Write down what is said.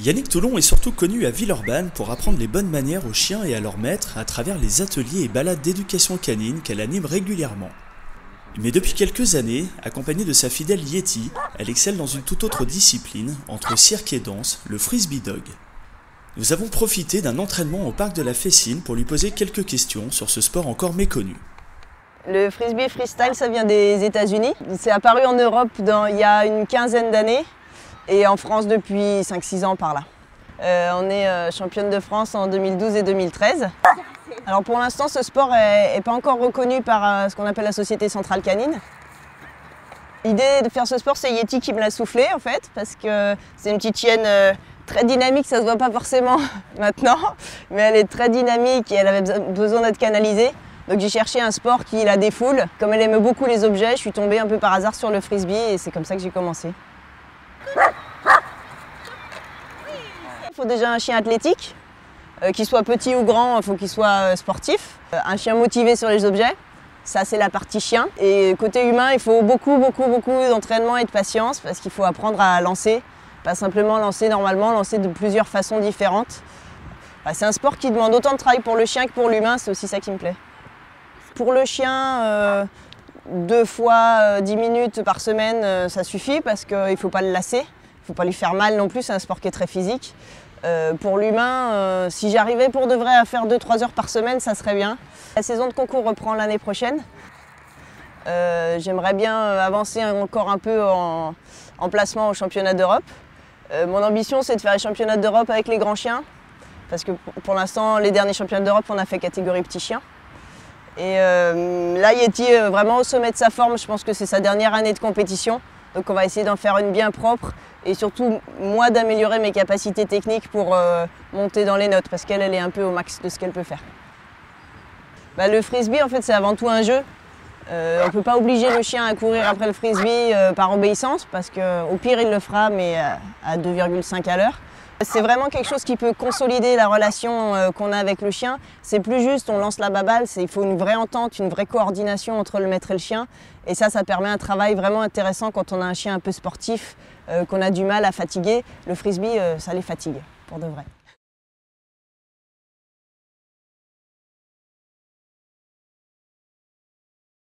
Yannick Toulon est surtout connu à Villeurbanne pour apprendre les bonnes manières aux chiens et à leurs maîtres à travers les ateliers et balades d'éducation canine qu'elle anime régulièrement. Mais depuis quelques années, accompagnée de sa fidèle Yeti, elle excelle dans une toute autre discipline, entre cirque et danse, le frisbee dog. Nous avons profité d'un entraînement au parc de la Fessine pour lui poser quelques questions sur ce sport encore méconnu. Le frisbee freestyle, ça vient des États-Unis. C'est apparu en Europe il y a une quinzaine d'années et en France depuis 5-6 ans par là. On est championne de France en 2012 et 2013. Alors pour l'instant, ce sport n'est pas encore reconnu par ce qu'on appelle la Société Centrale Canine. L'idée de faire ce sport, c'est Yeti qui me l'a soufflé en fait, parce que c'est une petite chienne très dynamique, ça se voit pas forcément maintenant, mais elle est très dynamique et elle avait besoin d'être canalisée. Donc j'ai cherché un sport qui la défoule. Comme elle aime beaucoup les objets, je suis tombée un peu par hasard sur le frisbee et c'est comme ça que j'ai commencé. Il faut déjà un chien athlétique, qu'il soit petit ou grand, il faut qu'il soit sportif. Un chien motivé sur les objets, ça c'est la partie chien. Et côté humain, il faut beaucoup d'entraînement et de patience parce qu'il faut apprendre à lancer. Pas simplement lancer normalement, lancer de plusieurs façons différentes. C'est un sport qui demande autant de travail pour le chien que pour l'humain, c'est aussi ça qui me plaît. Pour le chien, 2 fois 10 minutes par semaine, ça suffit parce qu'il ne faut pas le lasser, il ne faut pas lui faire mal non plus, c'est un sport qui est très physique. Pour l'humain, si j'arrivais pour de vrai à faire 2-3 heures par semaine, ça serait bien. La saison de concours reprend l'année prochaine. J'aimerais bien avancer encore un peu en placement au championnat d'Europe. Mon ambition, c'est de faire les championnats d'Europe avec les grands chiens. Parce que pour l'instant, les derniers championnats d'Europe, on a fait catégorie petits chiens. Et là, Yeti est vraiment au sommet de sa forme. Je pense que c'est sa dernière année de compétition. Donc on va essayer d'en faire une bien propre. Et surtout, moi, d'améliorer mes capacités techniques pour monter dans les notes. Parce qu'elle est un peu au max de ce qu'elle peut faire. Le frisbee, en fait, c'est avant tout un jeu. On ne peut pas obliger le chien à courir après le frisbee par obéissance. Parce qu'au pire, il le fera, mais à 2,5 à l'heure. C'est vraiment quelque chose qui peut consolider la relation qu'on a avec le chien. C'est plus juste, on lance la baballe, il faut une vraie entente, une vraie coordination entre le maître et le chien. Et ça permet un travail vraiment intéressant quand on a un chien un peu sportif, qu'on a du mal à fatiguer. Le frisbee, ça les fatigue, pour de vrai.